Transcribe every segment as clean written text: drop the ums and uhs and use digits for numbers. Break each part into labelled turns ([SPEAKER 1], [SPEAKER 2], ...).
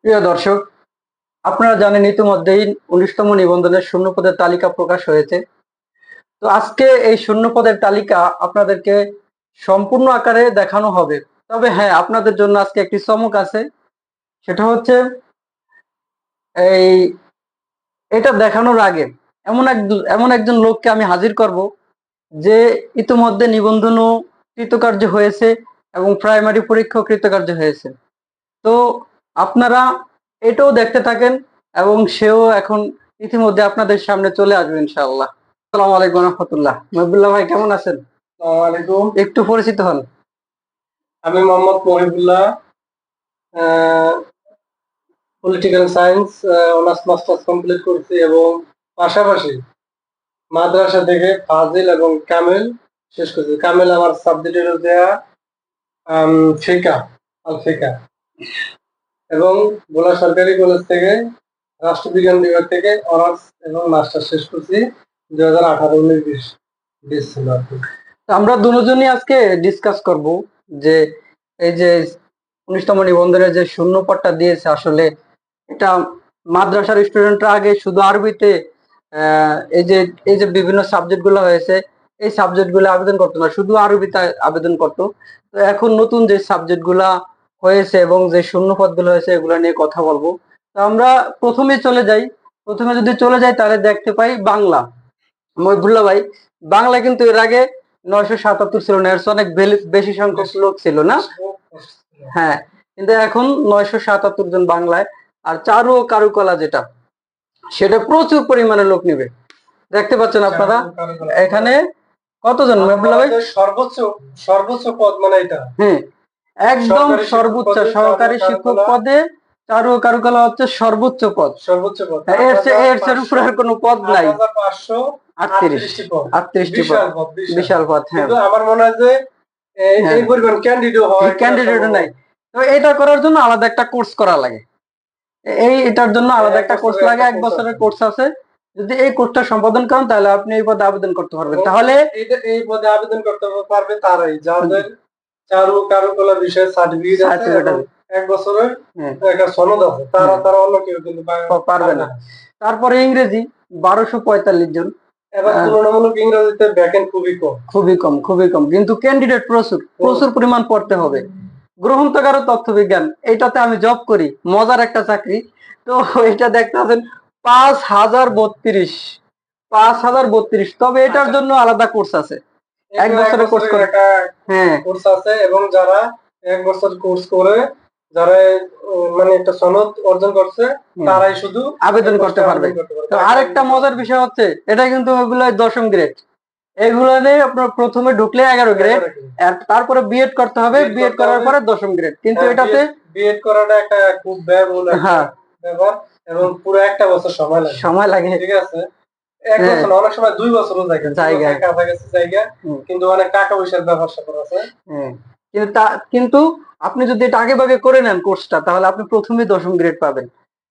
[SPEAKER 1] প্রিয় দর্শক, আপনারা জানেন ইতিমধ্যেই 19তম নিবন্ধনের শূন্য পদের তালিকা প্রকাশ হয়েছে। তো আজকে এই শূন্য পদের তালিকা আপনাদেরকে সম্পূর্ণ আকারে দেখানো হবে। তবে হ্যাঁ, আপনাদের জন্য আজকে একটি চমক আছে। সেটা হচ্ছে এই এটা দেখানোর আগে এমন একজন লোককে আমি হাজির করব, যে ইতিমধ্যে নিবন্ধনও কৃতকার্য হয়েছে এবং প্রাইমারি পরীক্ষাও কৃতকার্য হয়েছে। তো আপনারা এটাও দেখতে থাকেন এবং সেও এখন ইতিমধ্যে আপনাদের সামনে চলে আসবে ইনশাআল্লাহ। আসসালামু আলাইকুম রহমতুল্লাহ। মহিবুল্লাহ ভাই, কেমন আছেন?
[SPEAKER 2] আসসালামু আলাইকুম।
[SPEAKER 1] একটু পরিচিত হন।
[SPEAKER 2] আমি Mohammad Mohibullah, political science honours masters complete করছি এবং পাশাপাশি মাদ্রাসা থেকে ফাজিল এবং কামেল শেষ করছি। কামেল আমার সাবজেক্ট হলো দেয়া ফিকা, আল ফিকা, এবং ভোলা সরকারি কলেজ থেকে রাষ্ট্রবিজ্ঞান বিভাগ থেকে অনার্স এবং মাস্টার শেষ করছি 2018-19-20 ছিল আর কি।
[SPEAKER 1] আমরা দুজনই আজকে ডিসকাস করব যে এই যে 19তম নিবন্ধনের যে শূন্য পদটা দিয়েছে, আসলে এটা মাদ্রাসার স্টুডেন্টরা আগে শুধু আরবিতে এই যে বিভিন্ন সাবজেক্ট গুলো হয়েছে, এই সাবজেক্ট গুলো আবেদন করতো না, শুধু আরবিতে আবেদন করতো। তো এখন নতুন যে সাবজেক্ট গুলা হয়েছে এবং যে শূন্য পদ গুলো হয়েছে, এগুলো নিয়ে কথা বলবো। তো আমরা প্রথমে যদি চলে যাই তাহলে দেখতে পাই বাংলা। মহিবুল্লাহ ভাই, বাংলা কিন্তু এর আগে 977 ছিল না, এর চেয়ে অনেক বেশি সংখ্যক লোক ছিল না? হ্যাঁ, কিন্তু এখন 977 জন বাংলায়। আর চারু ও কারুকলা যেটা, সেটা প্রচুর পরিমাণে লোক নিবে। দেখতে পাচ্ছেন আপনারা এখানে কতজন মহিবুল্লাহ ভাই?
[SPEAKER 2] সর্বোচ্চ সর্বোচ্চ পদ মানে এটা।
[SPEAKER 1] হ্যাঁ, একদম সর্বোচ্চ সহকারী শিক্ষক পদে চারু ও কারুকলা হচ্ছে সর্বোচ্চ পদ। এর চেয়ে উপরে আর কোনো পদ নাই।
[SPEAKER 2] 8538টি পদ,
[SPEAKER 1] 38টি পদ, বিশাল পদ। হ্যাঁ,
[SPEAKER 2] কিন্তু আমার মনে হয় যে এই পরিমাণ ক্যান্ডিডেট
[SPEAKER 1] নাই। তো এটা করার জন্য আলাদা একটা কোর্স করা লাগে। এটার জন্য আলাদা একটা কোর্স লাগে, 1 বছরের কোর্স আছে। যদি এই কোর্সটা সম্পাদন করেন তাহলে আপনি এই পদে আবেদন করতে পারবেন। তাহলে
[SPEAKER 2] এই পদে আবেদন করতে পারবে তারাই যাদের চারু কারুকলা বিষয়ে সার্টিফিকেট আছে এবং 1 বছরের একটা সনদ আছে। তারা অন্য কেউ কিন্তু
[SPEAKER 1] পারবে না। তারপরে ইংরেজি 1245 জন।
[SPEAKER 2] এবার তুলনামূলক ইংরেজিতে ভ্যাকেন্ট
[SPEAKER 1] খুবই কম, কিন্তু ক্যান্ডিডেট প্রচুর পরিমাণ পড়তে হবে। গ্রহণকারক তথ্য বিজ্ঞান, এটাতে আমি জব করি, মজার একটা চাকরি। তো এটা দেখতে পাচ্ছেন 5032। তবে এটার জন্য আলাদা কোর্স আছে, 1 বছরের কোর্স করে।
[SPEAKER 2] হ্যাঁ, কোর্স আছে এবং যারা 1 বছর কোর্স করে যারা মানে একটা সনদ অর্জন করছে তারাই শুধু
[SPEAKER 1] আবেদন করতে পারবে। তো আরেকটা মজার বিষয় হচ্ছে, এটা কিন্তু ওইগুলো 10ম গ্রেড। এগুলো নিয়ে আপনার প্রথমে ঢুকলে 11 গ্রেড, আর তারপরে বিএড করতে হবে, বিএড করার পরে 10ম গ্রেড। কিন্তু এটাতে
[SPEAKER 2] বিএড করাটা একটা খুব ব্যয়বহুল ব্যাপার এবং পুরো 1 বছর সময় লাগে। ঠিক আছে, 1 বছর অনেক সময় 2 বছরও জায়গা, কিন্তু অনেক টাকা পয়সার ব্যাপার স্যাপার আছে।
[SPEAKER 1] কিন্তু আপনি যদি এটা আগে ভাগে করে নেন কোর্সটা, তাহলে আপনি প্রথমেই 10ম গ্রেড পাবেন।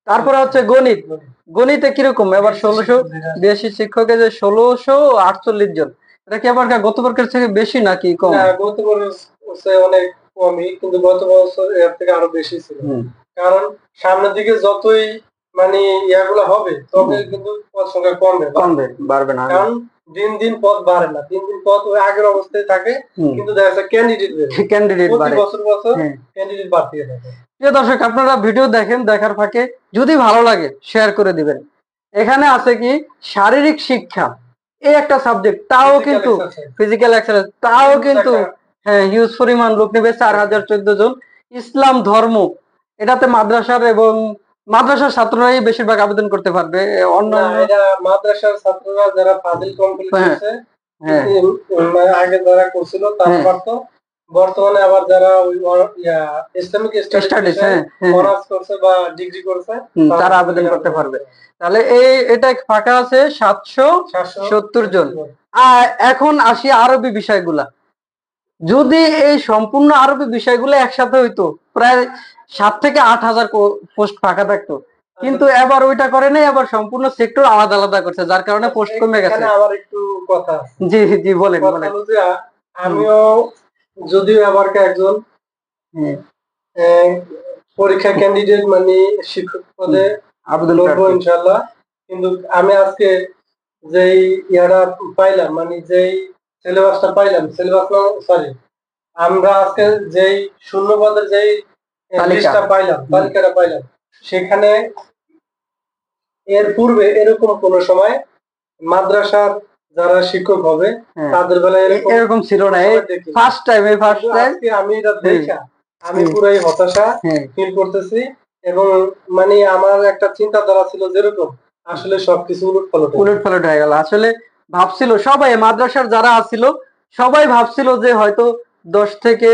[SPEAKER 1] তারপরে হচ্ছে গণিত। গণিতে কিরকম এবার 1682 শিক্ষকের যে 1648 জন, এটা কি আবার গত বছরের থেকে বেশি নাকি কম?
[SPEAKER 2] না, গত বছর অনেক কমই, কিন্তু গত বছর এর থেকে আরো বেশি ছিল। কারণ সামনের দিকে যতই মানে ইয়াগুলো হবে, তবে কিন্তু পদ সংখ্যা
[SPEAKER 1] বাড়বে না।
[SPEAKER 2] কারণ দিন দিন পদ বাড়ে না, দিন দিন পদ ওই আগের অবস্থায় থাকে, কিন্তু দেখা যাচ্ছে ক্যান্ডিডেট বাড়ে, বছর ক্যান্ডিডেট বাড়তে থাকে।
[SPEAKER 1] প্রিয় দর্শক, আপনারা ভিডিও দেখেন, দেখার ফাঁকে যদি ভালো লাগে শেয়ার করে দিবেন। এখানে আছে কি শারীরিক শিক্ষা, এই একটা সাবজেক্ট, তাও কিন্তু ফিজিক্যাল এক্সারসাইজ, তাও কিন্তু হ্যাঁ হিউজ পরিমাণ লোক নেবে, 4014 জন। ইসলাম ধর্ম, এটাতে মাদ্রাসার ছাত্ররাই বেশিরভাগ আবেদন করতে পারবে।
[SPEAKER 2] অন্যান্য মাদ্রাসার ছাত্ররা যারা ফাজিল কমপ্লিট করেছে, আগে যারা করছিল তারা পারতো। বর্তমানে আবার যারা ইসলামিক স্টাডিজ অনার্স করছে বা ডিগ্রি করছে,
[SPEAKER 1] তারা আবেদন করতে পারবে। তাহলে এটা ফাঁকা আছে 770 জন। আর এখন আসি আরবি বিষয়গুলা। যদি এই সম্পূর্ণ আরবি বিষয়গুলো একসাথে হইতো, প্রায় 7 থেকে 8,000 পোস্ট ফাঁকা থাকতো। কিন্তু এবার ওইটা করে নাই, আবার সম্পূর্ণ সেক্টর আলাদা আলাদা করছে, যার কারণে পোস্ট কমে গেছে।
[SPEAKER 2] আবার একটু কথা,
[SPEAKER 1] জি বলেন।
[SPEAKER 2] আমিও যদিও আবার একজন পরীক্ষা ক্যান্ডিডেট মানে শিক্ষক পদে
[SPEAKER 1] আবেদন
[SPEAKER 2] করবো
[SPEAKER 1] প্রার্থী।
[SPEAKER 2] ইনশাল্লাহ। কিন্তু আমি আজকে যেই ইয়াটা পাইলাম, মানে যেই সিলেবাসটা পাইলাম, সিলেবাস না সরি, আমরা আজকে যেই শূন্য পদের যেই
[SPEAKER 1] তালিকা।
[SPEAKER 2] লিস্টটা পাইলাম, তালিকাটা পাইলাম, সেখানে এর পূর্বে এরকম কোন সময় মাদ্রাসার যারা শিক্ষক হবে
[SPEAKER 1] হ্যাঁ,
[SPEAKER 2] তাদের বেলায়
[SPEAKER 1] এরকম ছিল না, এই
[SPEAKER 2] দেখিনি।
[SPEAKER 1] ফার্স্ট টাইম, এই ফার্স্ট
[SPEAKER 2] কিন্তু
[SPEAKER 1] টাইম।
[SPEAKER 2] আজকে আমি এটা দেখা আমি পুরাই হতাশা ফিল করতেছি, এবং মানে আমার একটা চিন্তাধারা ছিল যেরকম, আসলে সবকিছু
[SPEAKER 1] উলটপালট হয়ে গেল। আসলে ভাবছিল সবাই, মাদ্রাসার যারা আছিল সবাই ভাবছিল যে হয়তো 10 থেকে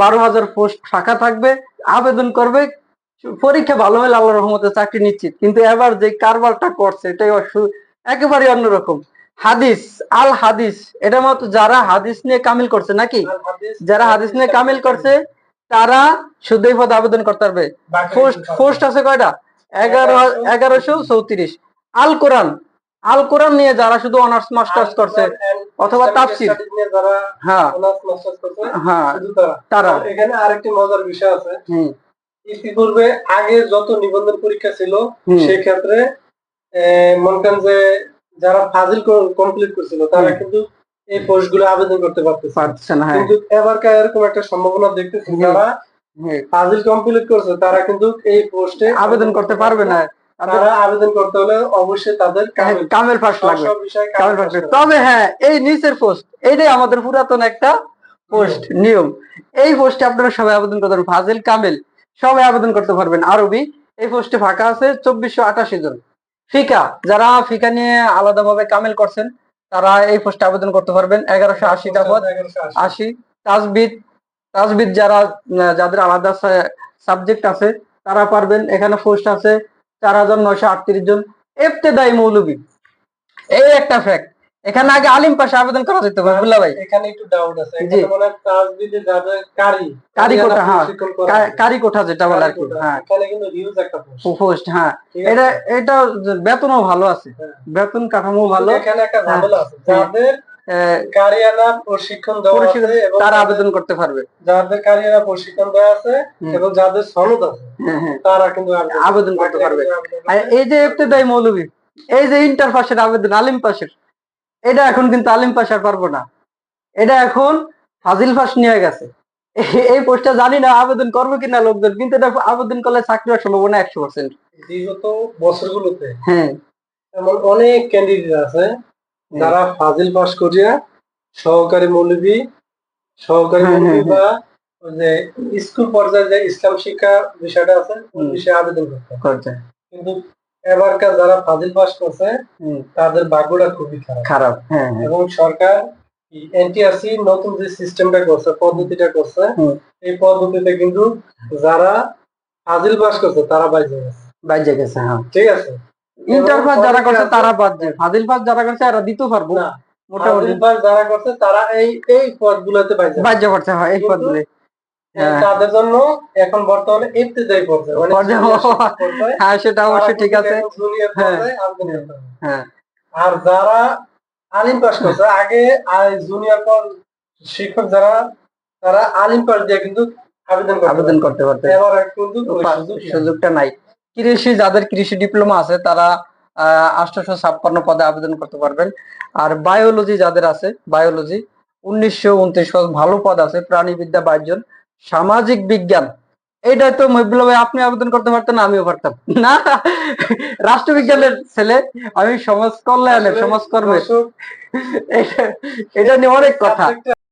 [SPEAKER 1] 12 হাজার পোস্ট ফাঁকা থাকবে, আবেদন করবে, পরীক্ষা ভালো হলে আল্লাহর রহমতে চাকরি নিশ্চিত। কিন্তু এবার যে কারবারটা করছে এটাই একেবারে অন্যরকম। হাদিস, আল হাদিস, এটা মতো যারা হাদিস নিয়ে কামিল করছে নাকি, যারা হাদিস নিয়ে কামিল করছে তারা শুধু এই পদে আবেদন করতে পারবে। পোস্ট আছে কয়টা? 1134। আল কোরআন, আল কোরআন নিয়ে যারা শুধু অনার্স মাস্টার্স করছে অথবা তাফসীর, হ্যাঁ হ্যাঁ, তারা।
[SPEAKER 2] এখানে আরেকটি মজার বিষয় আছে, ইতিপূর্বে আগে যত নিবন্ধন পরীক্ষা ছিল সেক্ষেত্রে মনে করেন যে যারা ফাজিল কমপ্লিট করছিল তারা কিন্তু এই পোস্ট গুলো আবেদন করতে পারতেছে না। কিন্তু এবারকার এরকম একটা সম্ভাবনা দেখতেছি, যারা ফাজিল কমপ্লিট করছে তারা কিন্তু এই পোস্টে
[SPEAKER 1] আবেদন করতে পারবে না।
[SPEAKER 2] তারা আবেদন করতে হলে অবশ্যই তাদের
[SPEAKER 1] কামেল পাস লাগবে। তবে হ্যাঁ, এই নিচের পোস্ট, এইটাই আমাদের পুরাতন একটা পোস্ট নিয়ম। এই পোস্টে আপনারা সবাই আবেদন করতে পারবেন, ফাজিল কামেল সবাই আবেদন করতে পারবেন। আরবি এই পোস্টে ফাঁকা আছে 2488 জন। ফিকা, যারা ফিকা নিয়ে আলাদাভাবে কামেল করছেন তারা এই পোস্টে আবেদন করতে পারবেন। 1180টা পদ, 80। তাজবিদ, তাজবিদ যারা, যাদের আলাদা সাবজেক্ট আছে তারা পারবেন। এখানে পোস্ট আছে 4938 জন। ইবতেদাই মৌলবী, এই একটা ফ্যাক্ট। এখানে আগে আলিম পাশে আবেদন করা যেত বুল্লা ভাই।
[SPEAKER 2] এখানে একটু ডাউট আছে, এখানে মানে তাজবিদে যাদের
[SPEAKER 1] কারি কোঠা, হ্যাঁ কারি কোঠা যেটা বলে আর কি, হ্যাঁ
[SPEAKER 2] এখানে কিন্তু হিউজ একটা
[SPEAKER 1] পোস্ট। হ্যাঁ, এটা বেতনও ভালো আছে, বেতন কাঠামো ভালো।
[SPEAKER 2] এখানে একটা ঝামেলা আছে, যাদের কারিয়ানা প্রশিক্ষণ দেওয়া আছে এবং
[SPEAKER 1] তারা আবেদন করতে পারবে,
[SPEAKER 2] যাদের কারিয়ানা প্রশিক্ষণ দেওয়া আছে এবং যাদের সনদ আছে তারা কিন্তু
[SPEAKER 1] আবেদন করতে পারবে। আর এই যে ইবতেদাই মৌলবী, এই যে ইন্টার পাশের আবেদন, আলিম পাশের, এটা এখন কিন্তু আলিম পাশ আর পারবো না, এটা এখন ফাজিল পাস নিয়ে গেছে। এই পোস্টটা জানি না আবেদন করবে কিনা লোকজন, কিন্তু এটা আবেদন করলে চাকরি হওয়ার সম্ভাবনা 100%।
[SPEAKER 2] বিগত বছরগুলোতে হ্যাঁ এমন অনেক ক্যান্ডিডেট আছে যারা ফাজিল পাস করিয়া সহকারী মৌলবী বা যে স্কুল পর্যায়ে যে ইসলাম শিক্ষা বিষয়টা আছে ওই বিষয়ে আবেদন করতে, কিন্তু এবারকার যারা ফাজিল পাস করছে তাদের ভাগ্যটা খুবই খারাপ। এবং সরকার এনটিআরসি নতুন যে সিস্টেমটা করছে, পদ্ধতিটা করছে, এই পদ্ধতিতে কিন্তু যারা ফাজিল পাস করছে তারা বাইজে গেছে। হ্যাঁ ঠিক আছে,
[SPEAKER 1] ইন্টার পাস যারা করছে তারা বাদ যায়, ফাজিল পাস যারা করছে এরা দিতে পারবো না।
[SPEAKER 2] মোটামুটি যারা করছে তারা এই পদগুলোতে বাইজে পড়ছে, হয় এই পদগুলো তাদের জন্য এখন বর্তমানে ইবতিদাই পর্যায়ে,
[SPEAKER 1] হ্যাঁ সেটা অবশ্যই ঠিক আছে।
[SPEAKER 2] আর যারা আলিম পাস করছে আগে, জুনিয়র শিক্ষক যারা, তারা আলিম পাস দিয়ে কিন্তু আবেদন করতে পারতে, এবার কিন্তু
[SPEAKER 1] সুযোগটা নাই। কৃষি, যাদের কৃষি ডিপ্লোমা আছে তারা 856 পদে আবেদন করতে পারবেন। আর বায়োলজি যাদের আছে, বায়োলজি 1929 পদ, ভালো পদ আছে। প্রাণীবিদ্যা 22 জন। সামাজিক বিজ্ঞান, এটা তো মহিবুল্লাহ ভাই আপনি আবেদন করতে পারতেন, আমিও পারতাম না, রাষ্ট্রবিজ্ঞানের ছেলে আমি, সমাজ কল্যাণের, সমাজকর্মের, এটা নিয়ে অনেক কথা।